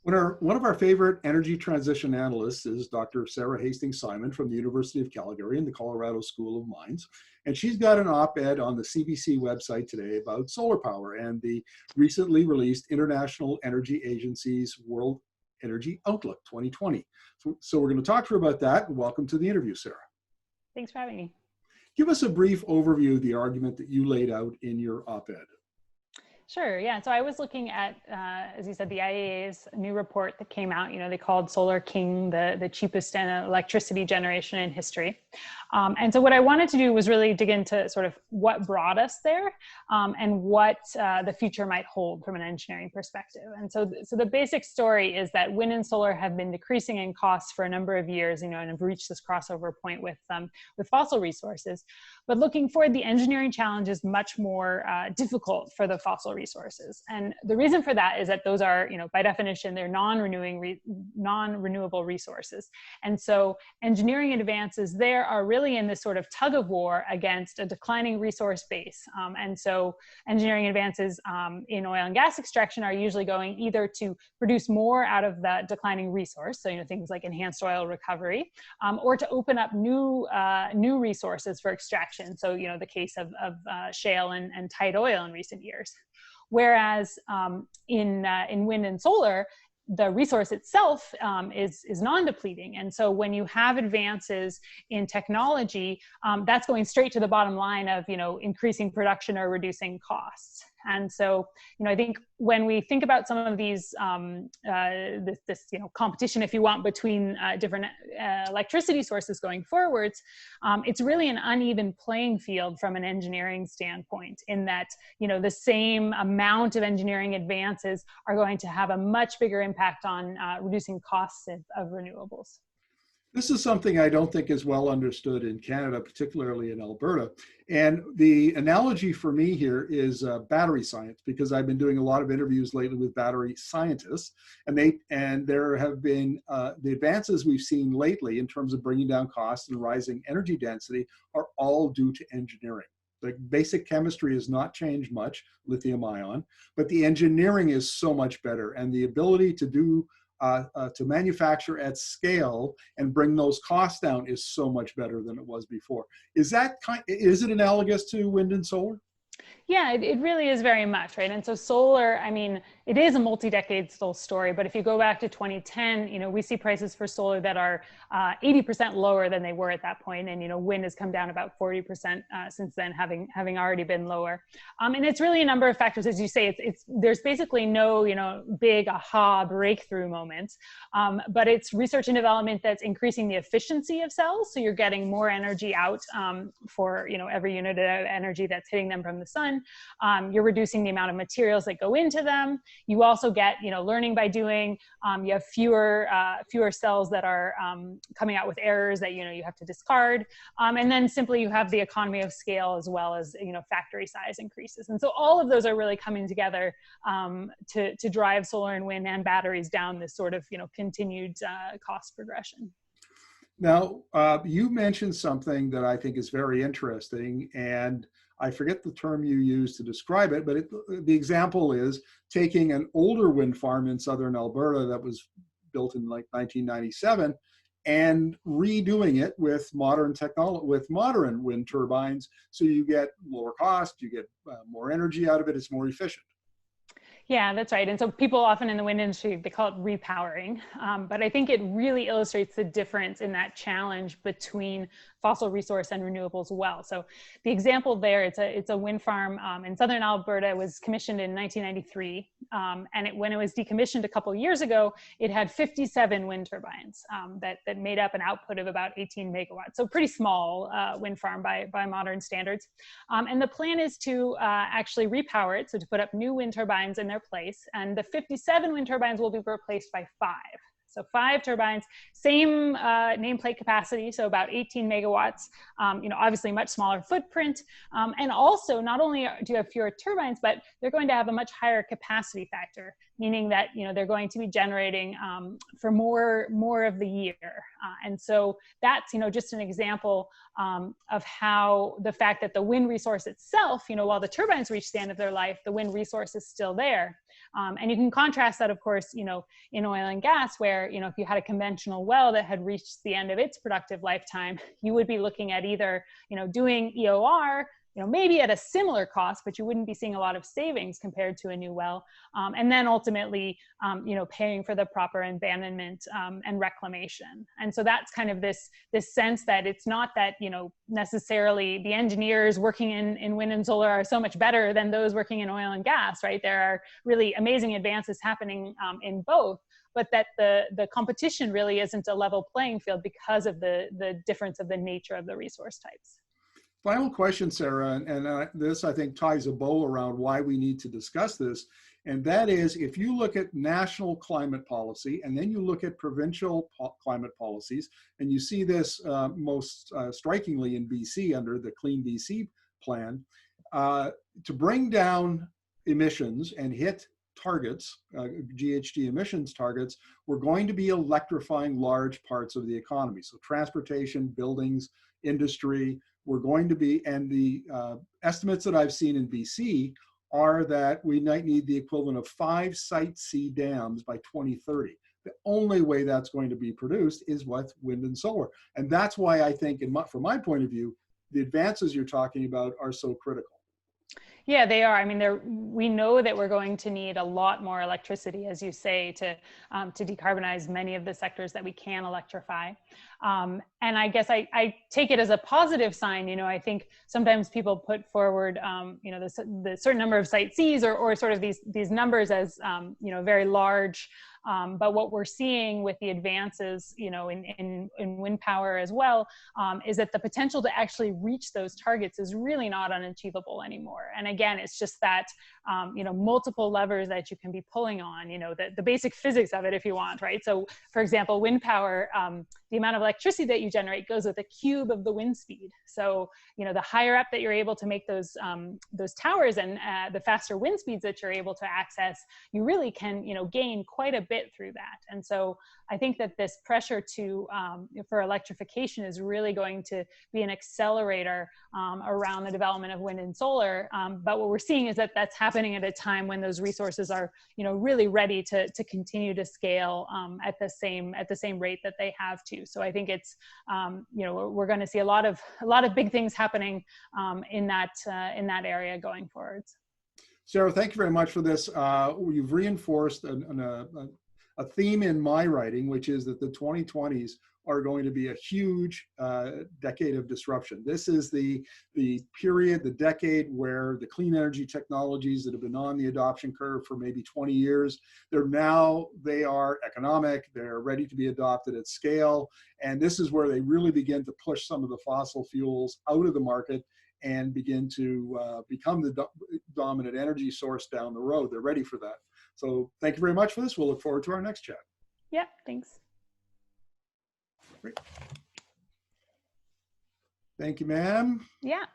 One of our favorite energy transition analysts is Dr. Sara Hastings-Simon from the University of Calgary and the Colorado School of Mines. And she's got an op-ed on the CBC website today about solar power and the recently released International Energy Agency's World Energy Outlook 2020. So we're going to talk to her about that, and welcome to the interview, Sara. Thanks for having me. Give us a brief overview of the argument that you laid out in your op-ed. Sure, yeah. So I was looking at, as you said, the IEA's new report that came out. They called Solar King the cheapest electricity generation in history. And so what I wanted to do was really dig into sort of what brought us there and what the future might hold from an engineering perspective. And so the basic story is that wind and solar have been decreasing in costs for a number of years, and have reached this crossover point with fossil resources. But looking forward, the engineering challenge is much more difficult for the fossil resources. And the reason for that is that those are, by definition, they're non-renewable resources. And so engineering advances there are really in this sort of tug of war against a declining resource base. And so engineering advances in oil and gas extraction are usually going either to produce more out of that declining resource, so things like enhanced oil recovery, or to open up new resources for extraction. So the case of shale and tight oil in recent years. Whereas in wind and solar, the resource itself is non-depleting. And so when you have advances in technology, that's going straight to the bottom line of, increasing production or reducing costs. And so, I think when we think about some of these, this competition, if you want, between different electricity sources going forwards, it's really an uneven playing field from an engineering standpoint, in that, the same amount of engineering advances are going to have a much bigger impact on reducing costs of renewables. This is something I don't think is well understood in Canada, particularly in Alberta. And the analogy for me here is battery science, because I've been doing a lot of interviews lately with battery scientists, and there have been the advances we've seen lately in terms of bringing down costs and rising energy density are all due to engineering. The basic chemistry has not changed much, lithium ion, but the engineering is so much better, and the ability to do to manufacture at scale and bring those costs down is so much better than it was before. Is it analogous to wind and solar? Yeah, it really is very much, right? And so solar, it is a multi-decade still story, but if you go back to 2010, we see prices for solar that are 80% lower than they were at that point. And, wind has come down about 40% since then, having already been lower. And it's really a number of factors, as you say. There's basically no, big aha breakthrough moments, but it's research and development that's increasing the efficiency of cells. So you're getting more energy out for, every unit of energy that's hitting them from the sun. You're reducing the amount of materials that go into them. You also get, learning by doing. You have fewer cells that are coming out with errors that you have to discard. And then simply you have the economy of scale, as well as factory size increases. And so all of those are really coming together to drive solar and wind and batteries down this sort of continued cost progression. Now, you mentioned something that I think is very interesting, and I forget the term you used to describe it, but the example is taking an older wind farm in southern Alberta that was built in like 1997 and redoing it with modern technology, with modern wind turbines. So you get lower cost, you get more energy out of it, it's more efficient. Yeah, that's right. And so people often in the wind industry, they call it repowering. But I think it really illustrates the difference in that challenge between fossil resource and renewables well. So the example there, it's a wind farm in southern Alberta. It was commissioned in 1993. And when it was decommissioned a couple of years ago, it had 57 wind turbines that made up an output of about 18 megawatts. So pretty small wind farm by modern standards. And the plan is to actually repower it, so to put up new wind turbines in their place. And the 57 wind turbines will be replaced by 5. So 5 turbines, same nameplate capacity, so about 18 megawatts, obviously much smaller footprint. And also, not only do you have fewer turbines, but they're going to have a much higher capacity factor, meaning that, they're going to be generating for more of the year. And so that's, just an example of how the fact that the wind resource itself, while the turbines reach the end of their life, the wind resource is still there. And you can contrast that, of course, in oil and gas, where, if you had a conventional well that had reached the end of its productive lifetime, you would be looking at either, doing EOR, maybe at a similar cost, but you wouldn't be seeing a lot of savings compared to a new well. And then ultimately, paying for the proper abandonment and reclamation. And so that's kind of this sense that it's not that, necessarily the engineers working in wind and solar are so much better than those working in oil and gas, right? There are really amazing advances happening in both, but that the competition really isn't a level playing field because of the difference of the nature of the resource types. Final question, Sarah, and this I think ties a bow around why we need to discuss this, and that is, if you look at national climate policy and then you look at provincial climate policies, and you see this most strikingly in BC under the Clean BC plan, to bring down emissions and hit targets, GHG emissions targets, we're going to be electrifying large parts of the economy. So transportation, buildings, industry, we're going to be, and the estimates that I've seen in BC are that we might need the equivalent of 5 Site C dams by 2030. The only way that's going to be produced is with wind and solar. And that's why I think, from my point of view, the advances you're talking about are so critical. Yeah, they are. I mean, we know that we're going to need a lot more electricity, as you say, to decarbonize many of the sectors that we can electrify. And I guess I take it as a positive sign. I think sometimes people put forward, the certain number of Site Cs or sort of these numbers as, very large. But what we're seeing with the advances, in wind power as well, is that the potential to actually reach those targets is really not unachievable anymore. And again, it's just that, multiple levers that you can be pulling on, the basic physics of it, if you want, right? So for example, wind power, the amount of electricity that you generate goes with a cube of the wind speed. So, the higher up that you're able to make those towers and the faster wind speeds that you're able to access, you really can, gain quite a bit through that. And so I think that this pressure for electrification is really going to be an accelerator around the development of wind and solar. But what we're seeing is that that's happening at a time when those resources are, really ready to continue to scale at the same rate that they have to. So I think it's, we're going to see a lot of big things happening in that area going forwards. Sarah, thank you very much for this. You've reinforced a theme in my writing, which is that the 2020s are going to be a huge decade of disruption. This is the period, the decade where the clean energy technologies that have been on the adoption curve for maybe 20 years, they are economic, they're ready to be adopted at scale. And this is where they really begin to push some of the fossil fuels out of the market and begin to become the dominant energy source down the road. They're ready for that. So thank you very much for this. We'll look forward to our next chat. Yeah, thanks. Great. Thank you, ma'am. Yeah.